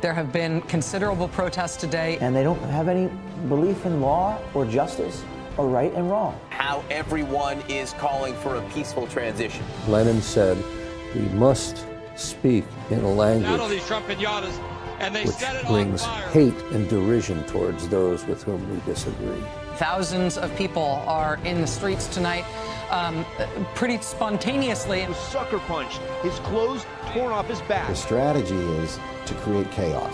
There have been considerable protests today. And they don't have any belief in law or justice or right and wrong. How everyone is calling for a peaceful transition. Lenin said, we must speak in a language which brings hate and derision towards those with whom we disagree. Thousands of people are in the streets tonight, pretty spontaneously. He was sucker punched, his clothes torn off his back. The strategy is to create chaos.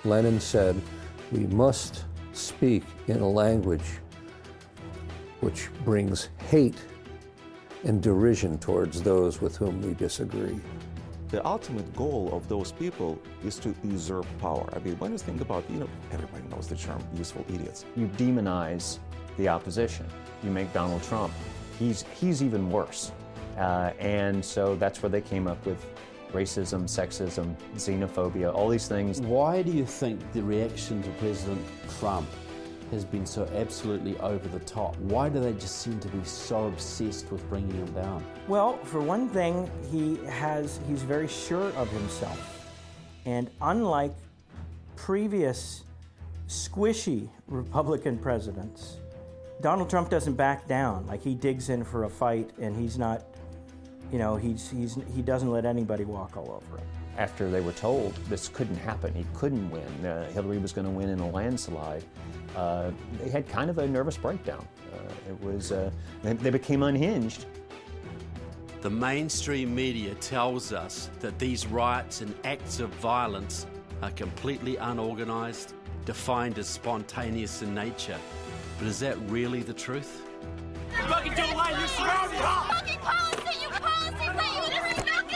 Lenin said, we must speak in a language which brings hate and derision towards those with whom we disagree. The ultimate goal of those people is to usurp power. I mean, when you think about, everybody knows the term useful idiots. You demonize the opposition. You make Donald Trump, he's even worse. And so that's where they came up with racism, sexism, xenophobia, all these things. Why do you think the reaction to President Trump has been so absolutely over the top? Why do they just seem to be so obsessed with bringing him down? Well, for one thing, he's very sure of himself. And unlike previous squishy Republican presidents, Donald Trump doesn't back down. Like, he digs in for a fight, and he's not, he doesn't let anybody walk all over him. After they were told this couldn't happen, he couldn't win, Hillary was going to win in a landslide, they had kind of a nervous breakdown. They became unhinged. The mainstream media tells us that these riots and acts of violence are completely unorganized, defined as spontaneous in nature. But is that really the truth?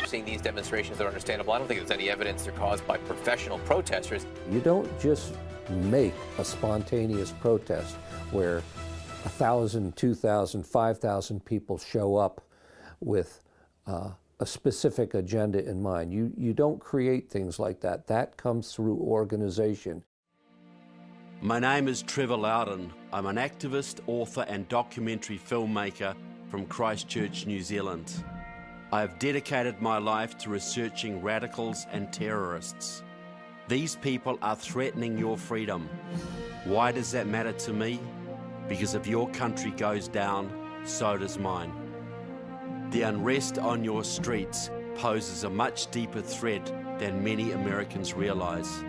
Seeing these demonstrations are understandable. I don't think there's any evidence they're caused by professional protesters. You don't just make a spontaneous protest where 1,000, 2,000, 5,000 people show up with a specific agenda in mind. You don't create things like that. That comes through organization. My name is Trevor Loudon. I'm an activist, author and documentary filmmaker from Christchurch, New Zealand. I have dedicated my life to researching radicals and terrorists. These people are threatening your freedom. Why does that matter to me? Because if your country goes down, so does mine. The unrest on your streets poses a much deeper threat than many Americans realize.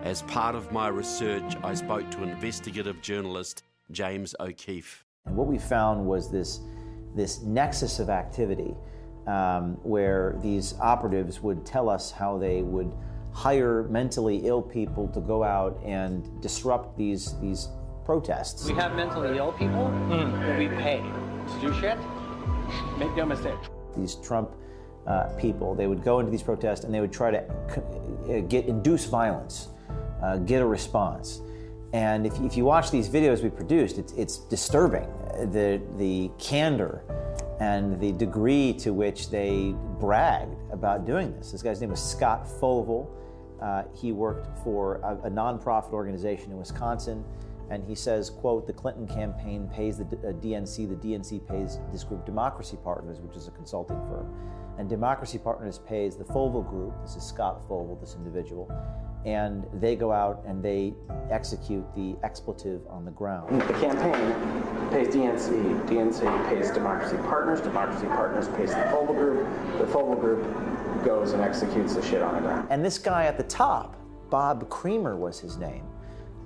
As part of my research, I spoke to investigative journalist James O'Keefe. And what we found was this nexus of activity where these operatives would tell us how they would hire mentally ill people to go out and disrupt these protests. We have mentally ill people that we pay to do shit. Make no mistake. These Trump people, they would go into these protests and they would try to induce violence, get a response. And if you watch these videos we produced, it's disturbing, the candor and the degree to which they bragged about doing this. This guy's name was Scott Foval. He worked for a nonprofit organization in Wisconsin, and he says, quote, the Clinton campaign pays the DNC, the DNC pays this group Democracy Partners, which is a consulting firm, and Democracy Partners pays the Foval group, this is Scott Foval, this individual, and they go out and they execute the expletive on the ground. The campaign pays DNC, DNC pays Democracy Partners pays the Foval group goes and executes the shit on the ground. And this guy at the top, Bob Creamer was his name,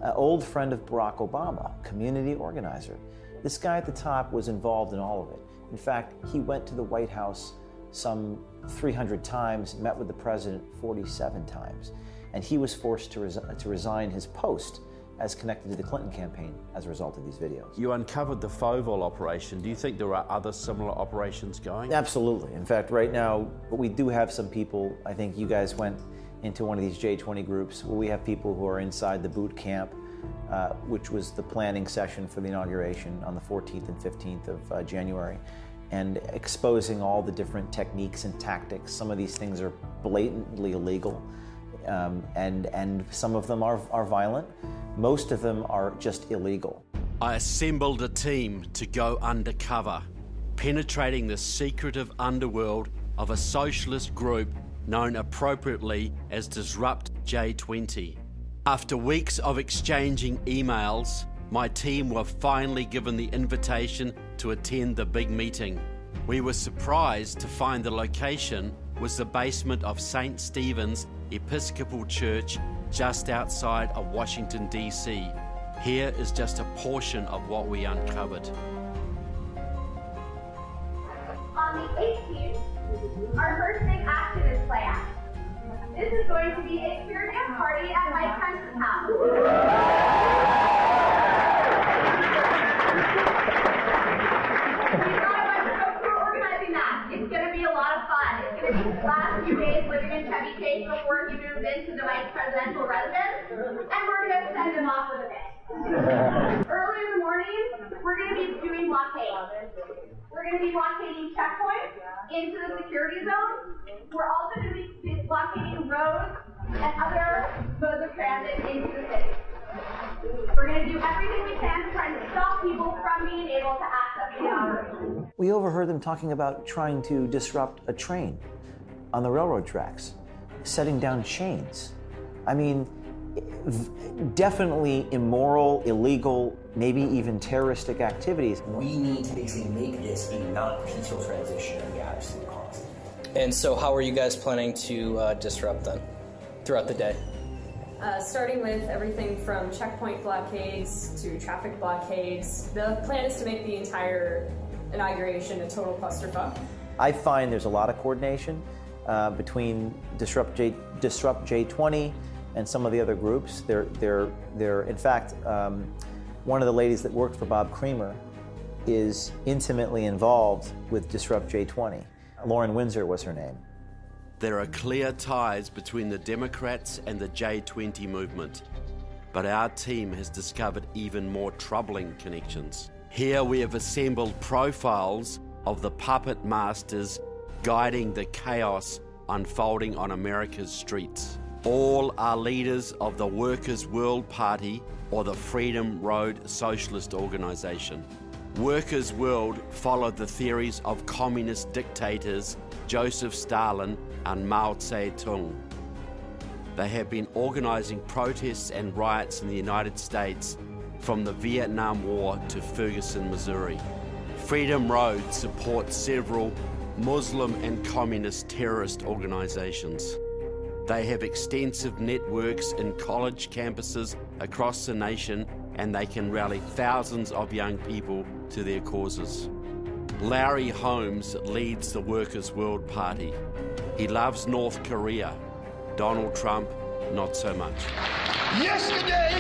an old friend of Barack Obama, community organizer. This guy at the top was involved in all of it. In fact, he went to the White House some 300 times, met with the president 47 times. And he was forced to resign his post as connected to the Clinton campaign as a result of these videos. You uncovered the Fauville operation. Do you think there are other similar operations going? Absolutely. In fact, right now, we do have some people, I think you guys went into one of these J20 groups, where we have people who are inside the boot camp, which was the planning session for the inauguration on the 14th and 15th of January, and exposing all the different techniques and tactics. Some of these things are blatantly illegal, and some of them are violent. Most of them are just illegal. I assembled a team to go undercover, penetrating the secretive underworld of a socialist group known appropriately as Disrupt J20. After weeks of exchanging emails, my team were finally given the invitation to attend the big meeting. We were surprised to find the location was the basement of St. Stephen's Episcopal Church just outside of Washington, D.C. Here is just a portion of what we uncovered. On the 18th, our first big action is planned. This is going to be a experience party at Mike Pence's house. We've got a bunch of folks who are organizing that. It's going to be a lot of fun. It's going to be the last few days living in Chevy Chase before he moves into the Mike presidential residence, and we're going to send him off with a bit. Early in the morning, we're going to be doing blockades. We're going to be blockading checkpoints into the security zone. We're also going to be blockading roads and other modes of transit into the city. We're going to do everything we can to try to stop people from being able to access the operation. We overheard them talking about trying to disrupt a train on the railroad tracks, setting down chains. I mean, definitely immoral, illegal, maybe even terroristic activities. We need to basically make this a non-peaceful transition at the absolute cost. And so how are you guys planning to disrupt them throughout the day? Starting with everything from checkpoint blockades to traffic blockades. The plan is to make the entire inauguration a total clusterfuck. I find there's a lot of coordination between Disrupt J20 and some of the other groups. They're in fact, one of the ladies that worked for Bob Creamer is intimately involved with Disrupt J20. Lauren Windsor was her name. There are clear ties between the Democrats and the J20 movement, but our team has discovered even more troubling connections. Here we have assembled profiles of the puppet masters guiding the chaos unfolding on America's streets. All are leaders of the Workers' World Party or the Freedom Road Socialist Organization. Workers' World followed the theories of communist dictators Joseph Stalin and Mao Zedong. They have been organizing protests and riots in the United States from the Vietnam War to Ferguson, Missouri. Freedom Road supports several Muslim and communist terrorist organizations. They have extensive networks in college campuses across the nation, and they can rally thousands of young people to their causes. Larry Holmes leads the Workers' World Party. He loves North Korea. Donald Trump, not so much. Yesterday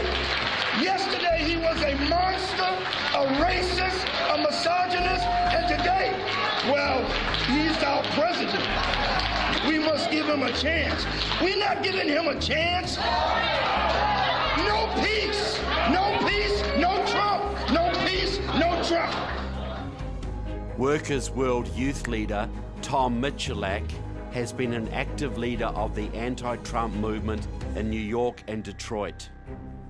he was a monster, a racist, a misogynist, and today, well, he's our president. We must give him a chance. We're not giving him a chance. No peace, no peace, no Trump. No peace, no Trump. Workers' World Youth leader Tom Michalak has been an active leader of the anti-Trump movement in New York and Detroit.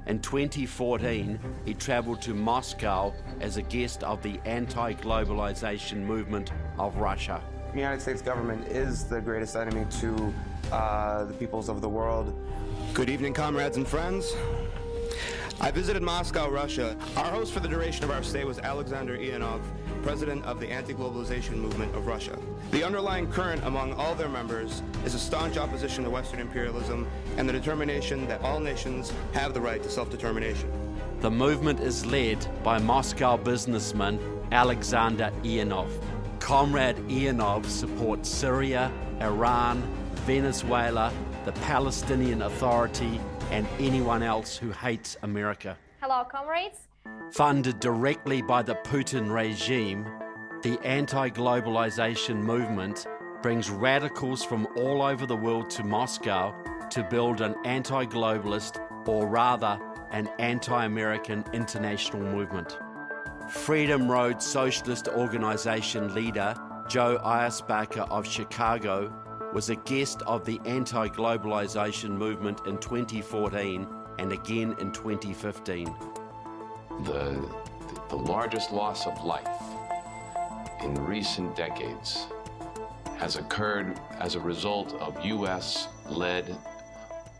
In 2014, he traveled to Moscow as a guest of the anti-globalization movement of Russia. The United States government is the greatest enemy to the peoples of the world. Good evening, comrades and friends. I visited Moscow, Russia. Our host for the duration of our stay was Alexander Ionov, president of the anti-globalization movement of Russia. The underlying current among all their members is a staunch opposition to Western imperialism and the determination that all nations have the right to self-determination. The movement is led by Moscow businessman Alexander Ionov. Comrade Ionov supports Syria, Iran, Venezuela, the Palestinian Authority, and anyone else who hates America. Hello, comrades. Funded directly by the Putin regime, the anti-globalization movement brings radicals from all over the world to Moscow to build an anti-globalist, or rather, an anti-American international movement. Freedom Road Socialist Organization leader Joe Eierspacher of Chicago was a guest of the anti-globalization movement in 2014 and again in 2015. The largest loss of life in recent decades has occurred as a result of U.S.-led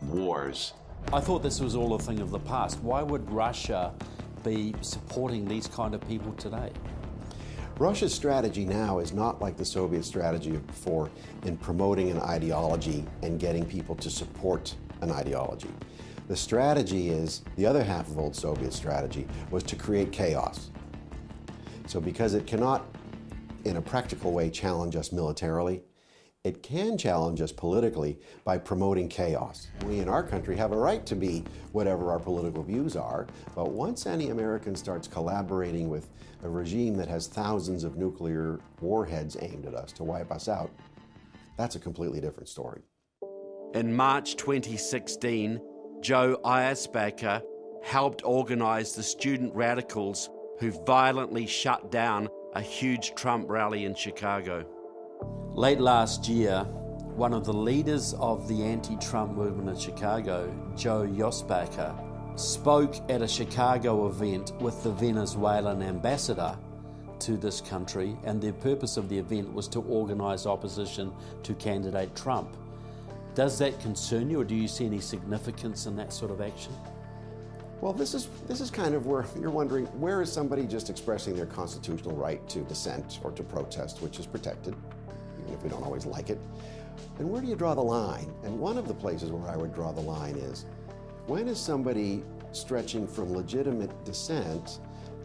wars. I thought this was all a thing of the past. Why would Russia be supporting these kind of people today? Russia's strategy now is not like the Soviet strategy of before in promoting an ideology and getting people to support an ideology. The strategy is, the other half of old Soviet strategy was to create chaos. So because it cannot, in a practical way, challenge us militarily, it can challenge us politically by promoting chaos. We in our country have a right to be whatever our political views are, but once any American starts collaborating with a regime that has thousands of nuclear warheads aimed at us to wipe us out, that's a completely different story. In March 2016, Joe Eierspacher helped organize the student radicals who violently shut down a huge Trump rally in Chicago. Late last year, one of the leaders of the anti-Trump movement in Chicago, Joe Eierspacher, spoke at a Chicago event with the Venezuelan ambassador to this country, and the purpose of the event was to organize opposition to candidate Trump. Does that concern you, or do you see any significance in that sort of action? Well, this is kind of where you're wondering, where is somebody just expressing their constitutional right to dissent or to protest, which is protected, even if we don't always like it, and where do you draw the line? And one of the places where I would draw the line is, when is somebody stretching from legitimate dissent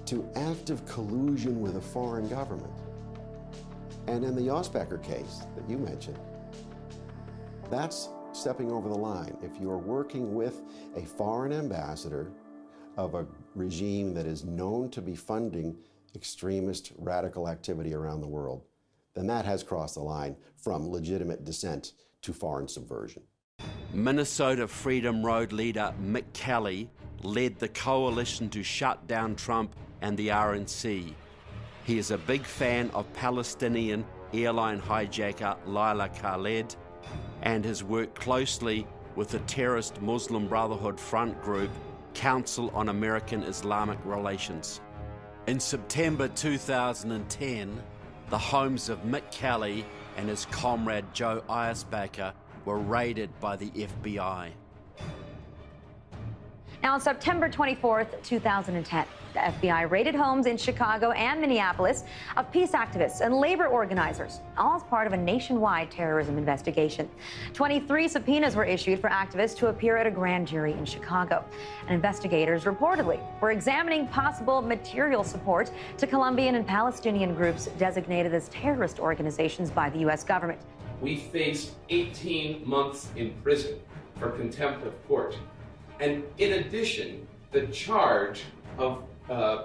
to active collusion with a foreign government? And in the Eierspacher case that you mentioned, that's stepping over the line. If you're working with a foreign ambassador of a regime that is known to be funding extremist radical activity around the world, then that has crossed the line from legitimate dissent to foreign subversion. Minnesota Freedom Road leader Mick Kelly led the coalition to shut down Trump and the RNC. He is a big fan of Palestinian airline hijacker Laila Khaled and has worked closely with the terrorist Muslim Brotherhood front group Council on American Islamic Relations. In September 2010, the homes of Mick Kelly and his comrade Joe Eierspacher were raided by the FBI. Now, on September 24th, 2010, the FBI raided homes in Chicago and Minneapolis of peace activists and labor organizers, all as part of a nationwide terrorism investigation. 23 subpoenas were issued for activists to appear at a grand jury in Chicago. And investigators reportedly were examining possible material support to Colombian and Palestinian groups designated as terrorist organizations by the U.S. government. We faced 18 months in prison for contempt of court. And in addition, the charge of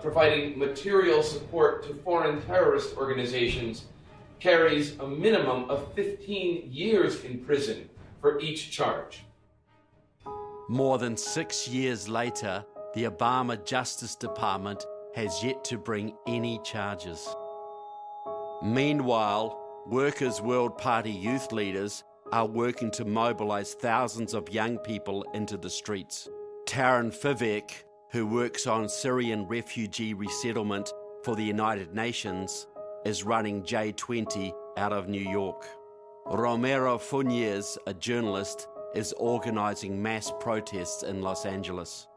providing material support to foreign terrorist organizations carries a minimum of 15 years in prison for each charge. More than 6 years later, the Obama Justice Department has yet to bring any charges. Meanwhile, Workers' World Party youth leaders are working to mobilize thousands of young people into the streets. Taran Fivek, who works on Syrian refugee resettlement for the United Nations, is running J20 out of New York. Romero Funes, a journalist, is organizing mass protests in Los Angeles.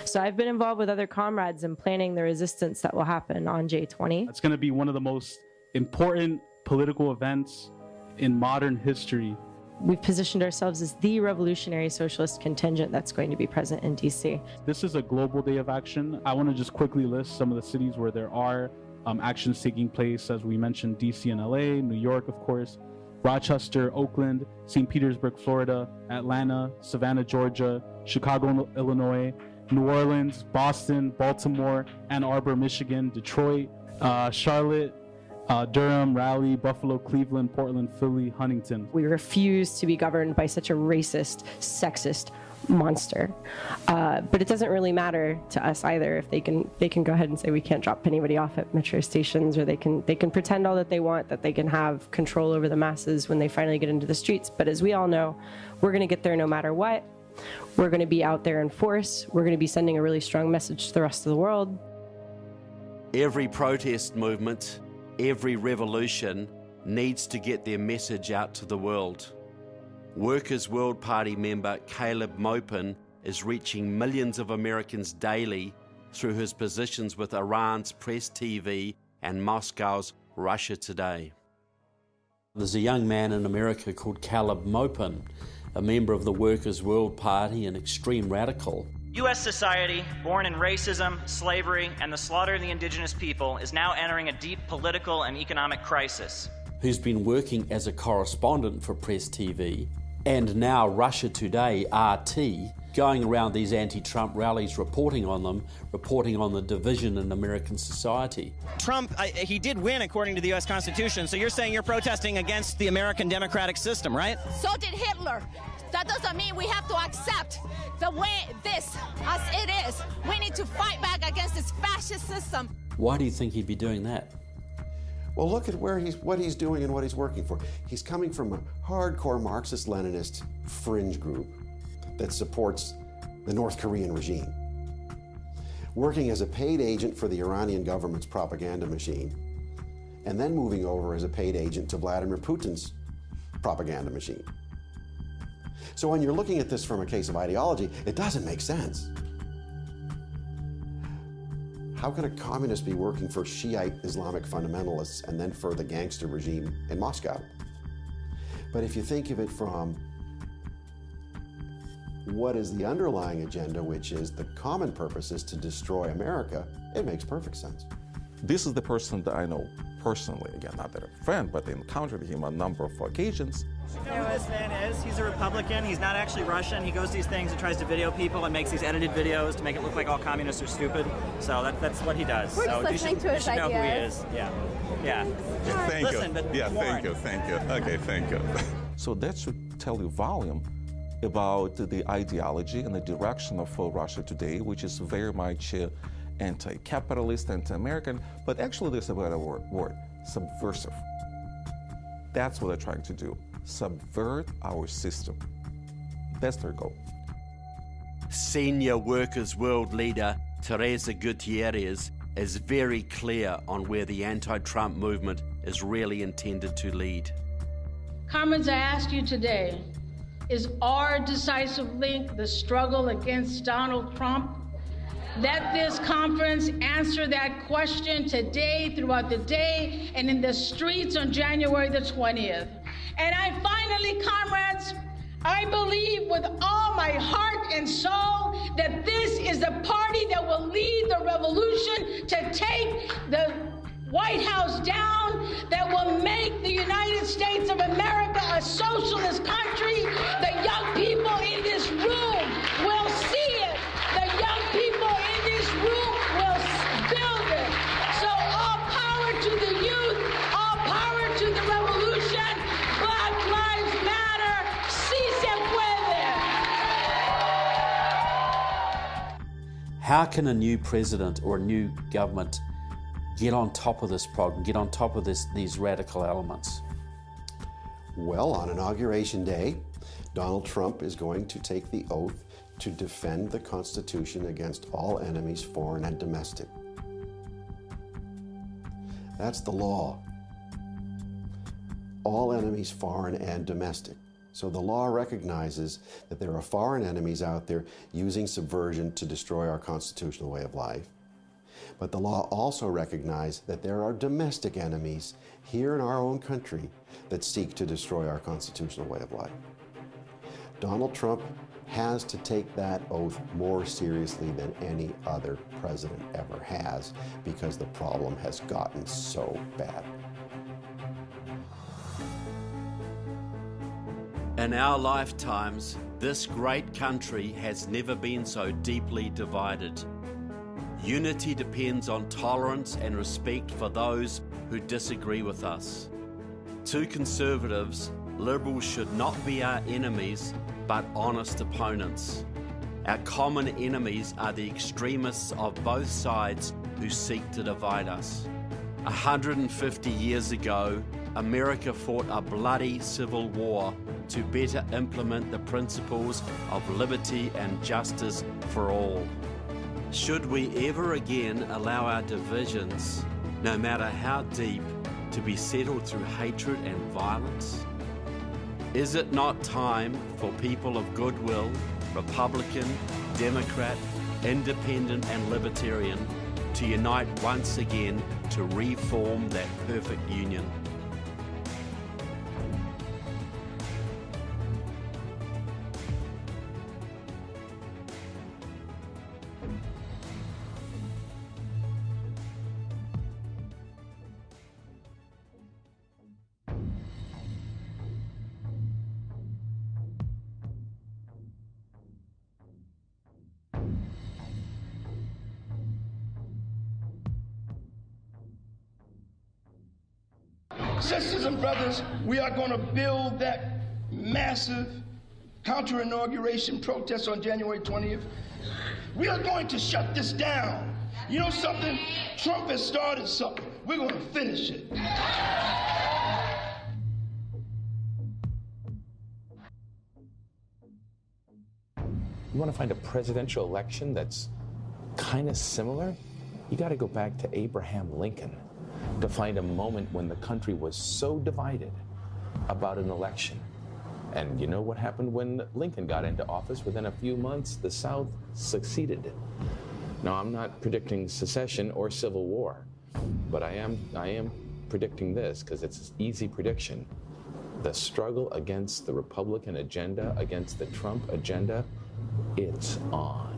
So I've been involved with other comrades in planning the resistance that will happen on J20. It's going to be one of the most important political events in modern history. We've positioned ourselves as the revolutionary socialist contingent that's going to be present in DC. This is a global day of action. I want to just quickly list some of the cities where there are actions taking place. As we mentioned, DC and LA, New York, of course, Rochester, Oakland, St. Petersburg, Florida, Atlanta, Savannah, Georgia, Chicago, Illinois, New Orleans, Boston, Baltimore, Ann Arbor, Michigan, Detroit, Charlotte, Durham, Raleigh, Buffalo, Cleveland, Portland, Philly, Huntington. We refuse to be governed by such a racist, sexist monster. But it doesn't really matter to us either if they can go ahead and say we can't drop anybody off at metro stations, or they can pretend all that they want, that they can have control over the masses when they finally get into the streets. But as we all know, we're going to get there no matter what. We're going to be out there in force. We're going to be sending a really strong message to the rest of the world. Every protest movement, every revolution needs to get their message out to the world. Workers' World Party member Caleb Maupin is reaching millions of Americans daily through his positions with Iran's Press TV and Moscow's Russia Today. There's a young man in America called Caleb Maupin, a member of the Workers' World Party, an extreme radical. U.S. society, born in racism, slavery, and the slaughter of the indigenous people, is now entering a deep political and economic crisis. Who's been working as a correspondent for Press TV and now Russia Today, RT, going around these anti-Trump rallies, reporting on them, reporting on the division in American society. Trump, he did win according to the U.S. Constitution, so you're saying you're protesting against the American democratic system, right? So did Hitler. That doesn't mean we have to accept the way this, as it is. We need to fight back against this fascist system. Why do you think he'd be doing that? Well, look at what he's doing and what he's working for. He's coming from a hardcore Marxist-Leninist fringe group that supports the North Korean regime, working as a paid agent for the Iranian government's propaganda machine, and then moving over as a paid agent to Vladimir Putin's propaganda machine. So when you're looking at this from a case of ideology, it doesn't make sense. How can a communist be working for Shiite Islamic fundamentalists and then for the gangster regime in Moscow? But if you think of it from what is the underlying agenda, which is the common purpose is to destroy America, it makes perfect sense. This is the person that I know personally, again, not that I'm a friend, but I encountered him on a number of occasions. You know who this man is? He's a Republican. He's not actually Russian. He goes to these things and tries to video people and makes these edited videos to make it look like all communists are stupid. So that's what he does. We're so just listening to his you should know who he ideas. is. Yeah. Thank Listen, you. but Yeah, more. thank you. Okay, thank you. So that should tell you volume about the ideology and the direction of Russia Today, which is very much anti-capitalist, anti-American, but actually there's a better word, subversive. That's what they're trying to do. Subvert our system. That's their goal. Senior Workers' World leader Teresa Gutierrez is very clear on where the anti-Trump movement is really intended to lead. Comrades, I ask you today, is our decisive link the struggle against Donald Trump? Let this conference answer that question today, throughout the day, and in the streets on January the 20th. And I finally, comrades, I believe with all my heart and soul that this is the party that will lead the revolution to take the White House down, that will make the United States of America a socialist country. The young people in this room will see it. The young people in this room will build it. So all power to the youth, all power to the revolution. Black Lives Matter. Sí se puede. How can a new president or a new government get on top of this problem, get on top of these radical elements? Well, on Inauguration Day, Donald Trump is going to take the oath to defend the Constitution against all enemies, foreign and domestic. That's the law. All enemies, foreign and domestic. So the law recognizes that there are foreign enemies out there using subversion to destroy our constitutional way of life. But the law also recognizes that there are domestic enemies here in our own country that seek to destroy our constitutional way of life. Donald Trump has to take that oath more seriously than any other president ever has, because the problem has gotten so bad. In our lifetimes, this great country has never been so deeply divided. Unity depends on tolerance and respect for those who disagree with us. To conservatives, liberals should not be our enemies, but honest opponents. Our common enemies are the extremists of both sides who seek to divide us. 150 years ago, America fought a bloody civil war to better implement the principles of liberty and justice for all. Should we ever again allow our divisions, no matter how deep, to be settled through hatred and violence? Is it not time for people of goodwill, Republican, Democrat, Independent and Libertarian, to unite once again to reform that perfect union? Sisters and brothers, we are going to build that massive counter-inauguration protest on January 20th. We are going to shut this down. You know something? Trump has started something. We're going to finish it. You want to find a presidential election that's kind of similar? You got to go back to Abraham Lincoln to find a moment when the country was so divided about an election. And you know what happened when Lincoln got into office? Within a few months, the South succeeded. Now, I'm not predicting secession or civil war, but I am predicting this because it's an easy prediction. The struggle against the Republican agenda, against the Trump agenda, it's on.